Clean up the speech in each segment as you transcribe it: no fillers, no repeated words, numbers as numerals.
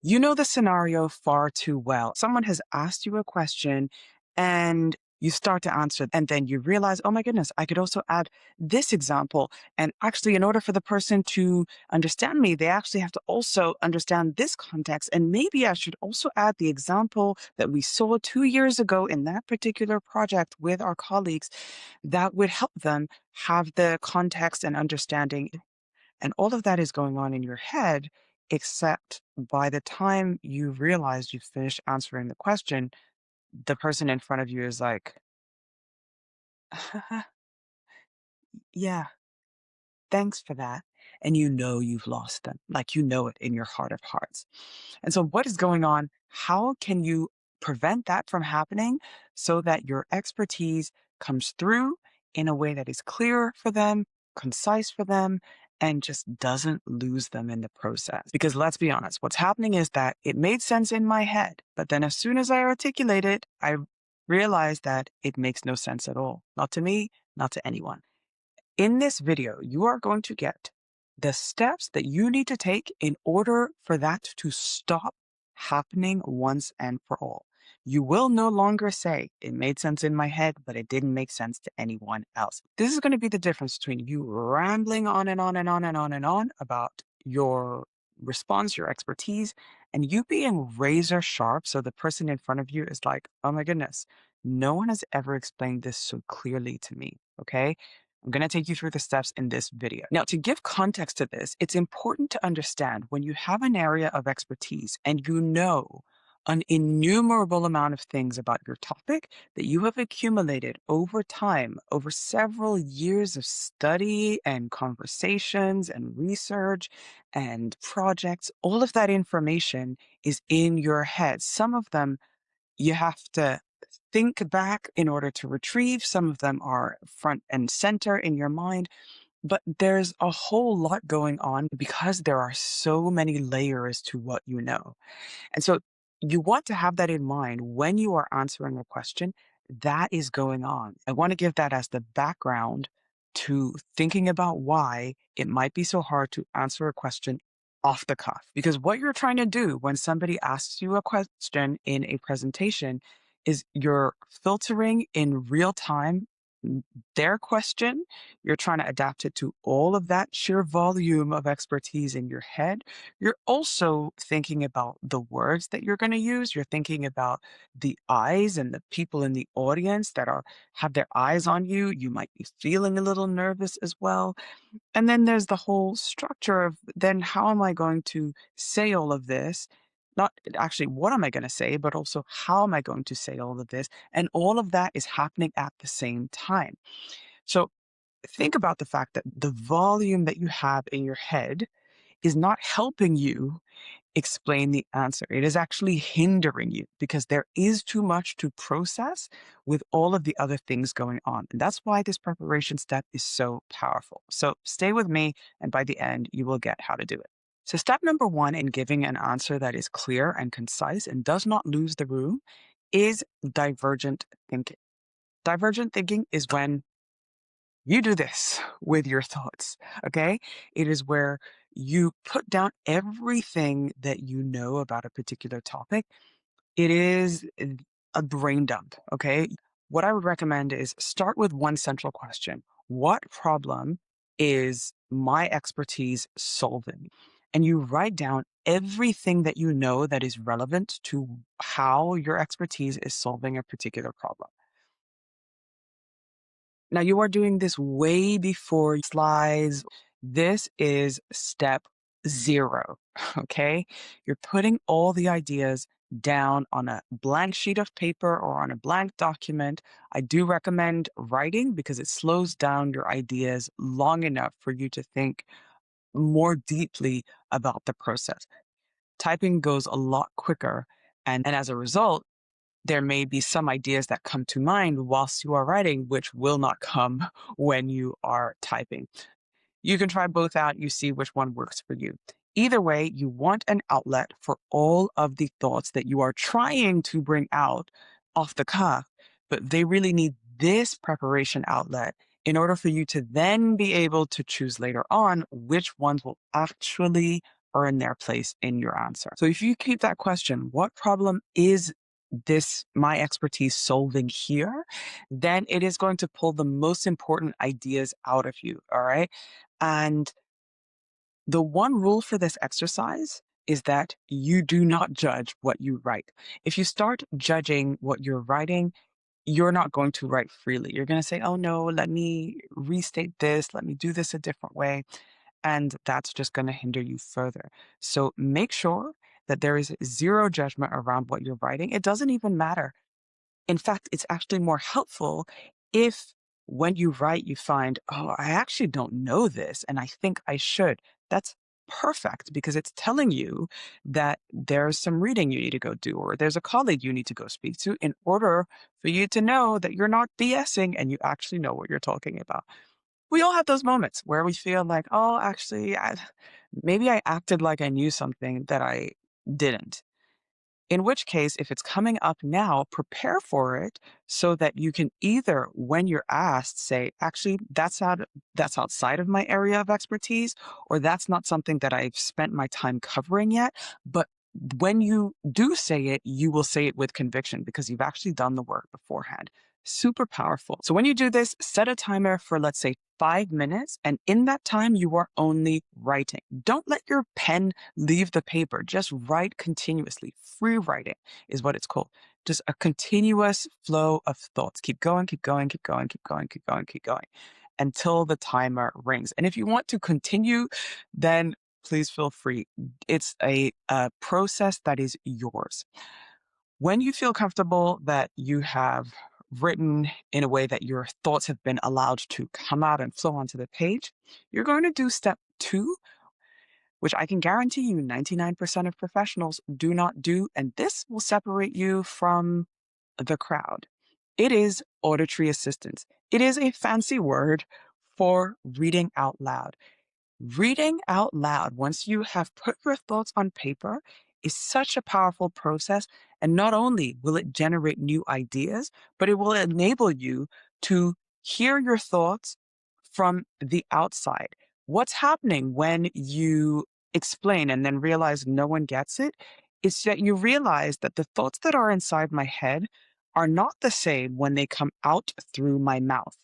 You know the scenario far too well. Someone has asked you a question and you start to answer, and then you realize, oh my goodness, I could also add this example. And actually, in order for the person to understand me, they actually have to also understand this context. And maybe I should also add the example that we saw 2 years ago in that particular project with our colleagues that would help them have the context and understanding. And all of that is going on in your head, except by the time you realize you've finished answering the question, the person in front of you is like, yeah, thanks for that. And you know you've lost them, like you know it in your heart of hearts. And so, what is going on? How can you prevent that from happening so that your expertise comes through in a way that is clear for them, concise for them, and just doesn't lose them in the process? Because let's be honest, what's happening is that it made sense in my head, but then as soon as I articulate it, I realize that it makes no sense at all. Not to me, not to anyone. In this video, you are going to get the steps that you need to take in order for that to stop happening once and for all. You will no longer say, it made sense in my head, but it didn't make sense to anyone else. This is going to be the difference between you rambling on and on and on and on and on about your response, your expertise, and you being razor sharp. So the person in front of you is like, oh my goodness, no one has ever explained this so clearly to me. Okay. I'm going to take you through the steps in this video. Now, to give context to this, it's important to understand when you have an area of expertise and you know an innumerable amount of things about your topic that you have accumulated over time, over several years of study and conversations and research and projects, all of that information is in your head. Some of them you have to think back in order to retrieve. Some of them are front and center in your mind, but there's a whole lot going on because there are so many layers to what you know. And so you want to have that in mind when you are answering a question that is going on. I want to give that as the background to thinking about why it might be so hard to answer a question off the cuff. Because what you're trying to do when somebody asks you a question in a presentation is you're filtering in real time their question. You're trying to adapt it to all of that sheer volume of expertise in your head. You're also thinking about the words that you're going to use. You're thinking about the eyes and the people in the audience that have their eyes on you. You might be feeling a little nervous as well. And then there's the whole structure of then how am I going to say all of this? Not actually what am I going to say, but also how am I going to say all of this? And all of that is happening at the same time. So think about the fact that the volume that you have in your head is not helping you explain the answer. It is actually hindering you because there is too much to process with all of the other things going on. And that's why this preparation step is so powerful. So stay with me, and by the end, you will get how to do it. So, step number one in giving an answer that is clear and concise and does not lose the room is divergent thinking. Divergent thinking is when you do this with your thoughts, okay? It is where you put down everything that you know about a particular topic. It is a brain dump, okay? What I would recommend is start with one central question. What problem is my expertise solving? And you write down everything that you know that is relevant to how your expertise is solving a particular problem. Now, you are doing this way before slides. This is step zero, okay? You're putting all the ideas down on a blank sheet of paper or on a blank document. I do recommend writing because it slows down your ideas long enough for you to think more deeply about the process. Typing goes a lot quicker, and as a result, there may be some ideas that come to mind whilst you are writing, which will not come when you are typing. You can try both out. You see which one works for you. Either way, you want an outlet for all of the thoughts that you are trying to bring out off the cuff, but they really need this preparation outlet in order for you to then be able to choose later on which ones will actually earn their place in your answer. So if you keep that question, what problem is this my expertise solving here? Then it is going to pull the most important ideas out of you. All right. And the one rule for this exercise is that you do not judge what you write. If you start judging what you're writing, you're not going to write freely. You're going to say, oh no, let me restate this, let me do this a different way. And that's just going to hinder you further. So make sure that there is zero judgment around what you're writing. It doesn't even matter. In fact, it's actually more helpful if when you write, you find, oh, I actually don't know this and I think I should. That's perfect because it's telling you that there's some reading you need to go do, or there's a colleague you need to go speak to in order for you to know that you're not BSing and you actually know what you're talking about. We all have those moments where we feel like, oh, actually, maybe I acted like I knew something that I didn't. In which case, if it's coming up now, prepare for it so that you can either, when you're asked, say, actually, that's outside of my area of expertise, or that's not something that I've spent my time covering yet. But when you do say it, you will say it with conviction because you've actually done the work beforehand. Super powerful. So when you do this, set a timer for, let's say, 5 minutes. And in that time, you are only writing. Don't let your pen leave the paper. Just write continuously. Free writing is what it's called. Just a continuous flow of thoughts. Keep going, keep going, keep going, keep going, keep going, keep going until the timer rings. And if you want to continue, then please feel free. It's a process that is yours. When you feel comfortable that you have written in a way that your thoughts have been allowed to come out and flow onto the page, you're going to do step 2, which I can guarantee you 99% of professionals do not do. And this will separate you from the crowd. It is auditory assistance. It is a fancy word for reading out loud. Reading out loud, once you have put your thoughts on paper, is such a powerful process. And not only will it generate new ideas, but it will enable you to hear your thoughts from the outside. What's happening when you explain and then realize no one gets it is that you realize that the thoughts that are inside my head are not the same when they come out through my mouth.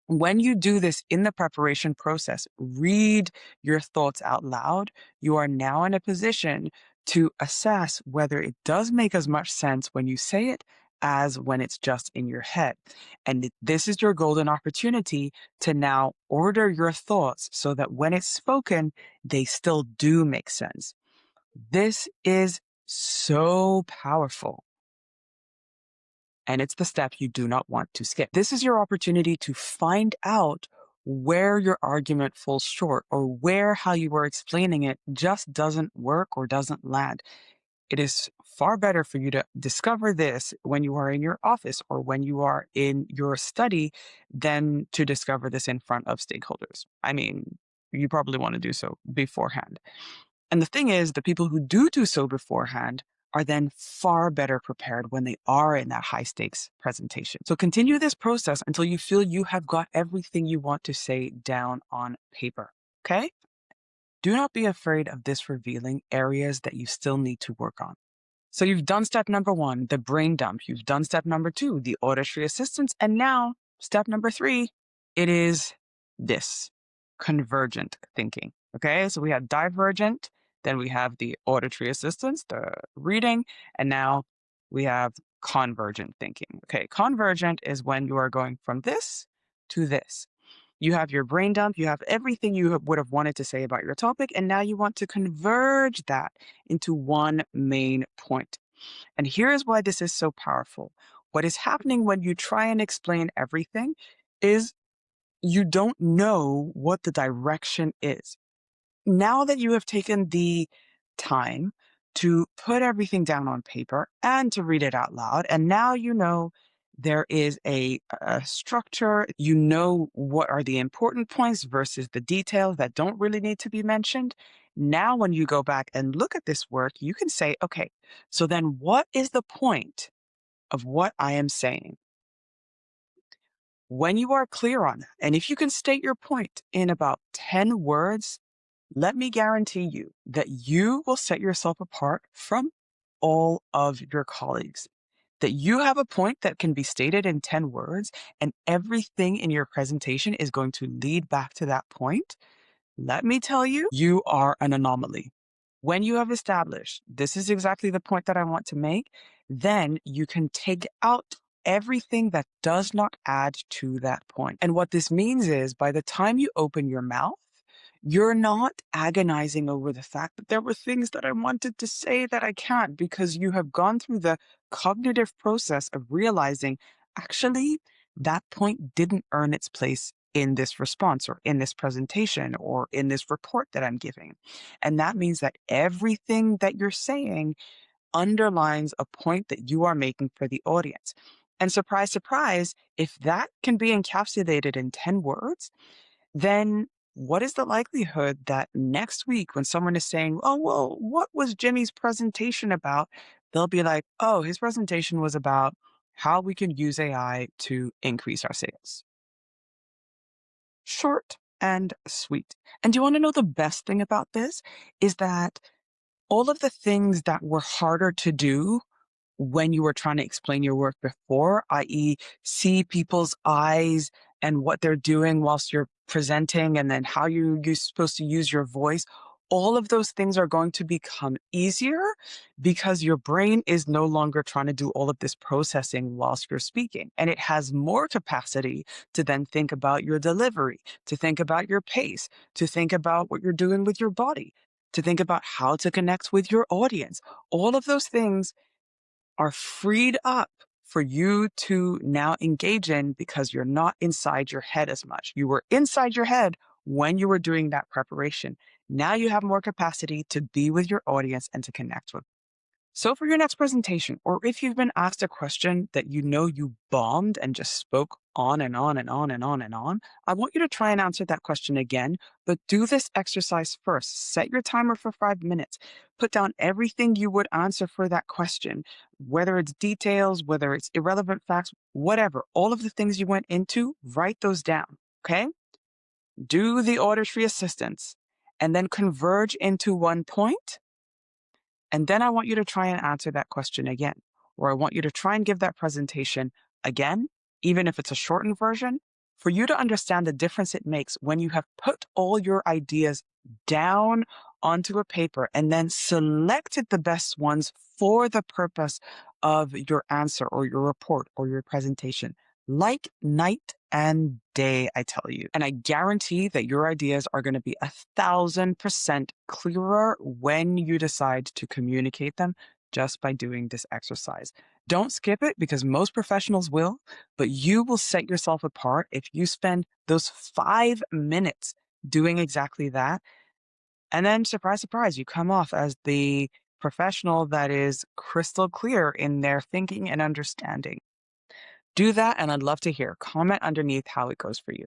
When you do this in the preparation process, read your thoughts out loud, you are now in a position to assess whether it does make as much sense when you say it as when it's just in your head. And this is your golden opportunity to now order your thoughts so that when it's spoken, they still do make sense. This is so powerful. And it's the step you do not want to skip. This is your opportunity to find out where your argument falls short or where how you were explaining it just doesn't work or doesn't land. It is far better for you to discover this when you are in your office or when you are in your study than to discover this in front of stakeholders. I mean, you probably want to do so beforehand. And the thing is, the people who do so beforehand are then far better prepared when they are in that high stakes presentation. So continue this process until you feel you have got everything you want to say down on paper. Okay? Do not be afraid of this revealing areas that you still need to work on. So you've done step number 1, the brain dump. You've done step number 2, the auditory assistance. And now step number 3, it is this convergent thinking. Okay, so we have divergent, then we have the auditory assistance, the reading, and now we have convergent thinking. Okay, convergent is when you are going from this to this. You have your brain dump, you have everything you would have wanted to say about your topic, and now you want to converge that into one main point. And here is why this is so powerful. What is happening when you try and explain everything is you don't know what the direction is. Now that you have taken the time to put everything down on paper and to read it out loud, and now you know there is a structure, you know what are the important points versus the details that don't really need to be mentioned. Now, when you go back and look at this work, you can say, okay, so then what is the point of what I am saying? When you are clear on that, and if you can state your point in about 10 words, let me guarantee you that you will set yourself apart from all of your colleagues. That you have a point that can be stated in 10 words, and everything in your presentation is going to lead back to that point. Let me tell you, you are an anomaly. When you have established this is exactly the point that I want to make, then you can take out everything that does not add to that point. And what this means is by the time you open your mouth, you're not agonizing over the fact that there were things that I wanted to say that I can't because you have gone through the cognitive process of realizing actually that point didn't earn its place in this response or in this presentation or in this report that I'm giving. And that means that everything that you're saying underlines a point that you are making for the audience. And surprise, surprise, if that can be encapsulated in 10 words, then what is the likelihood that next week when someone is saying, oh, well, what was Jimmy's presentation about? They'll be like, oh, his presentation was about how we can use AI to increase our sales. Short and sweet. And do you want to know the best thing about this? Is that all of the things that were harder to do when you were trying to explain your work before, i.e., see people's eyes and what they're doing whilst you're presenting, and then how you're supposed to use your voice, all of those things are going to become easier because your brain is no longer trying to do all of this processing whilst you're speaking. And it has more capacity to then think about your delivery, to think about your pace, to think about what you're doing with your body, to think about how to connect with your audience. All of those things are freed up for you to now engage in because you're not inside your head as much. You were inside your head when you were doing that preparation. Now you have more capacity to be with your audience and to connect with. So for your next presentation, or if you've been asked a question that you know you bombed and just spoke on and on and on and on and on, I want you to try and answer that question again, but do this exercise first. Set your timer for 5 minutes. Put down everything you would answer for that question, whether it's details, whether it's irrelevant facts, whatever, all of the things you went into, write those down, okay? Do the auditory assistance and then converge into one point. And then I want you to try and answer that question again, or I want you to try and give that presentation again, even if it's a shortened version, for you to understand the difference it makes when you have put all your ideas down onto a paper and then selected the best ones for the purpose of your answer or your report or your presentation. Like night and day, I tell you. And I guarantee that your ideas are going to be 1,000% clearer when you decide to communicate them just by doing this exercise. Don't skip it because most professionals will, but you will set yourself apart if you spend those 5 minutes doing exactly that. And then, surprise, surprise, you come off as the professional that is crystal clear in their thinking and understanding. Do that, and I'd love to hear. Comment underneath how it goes for you.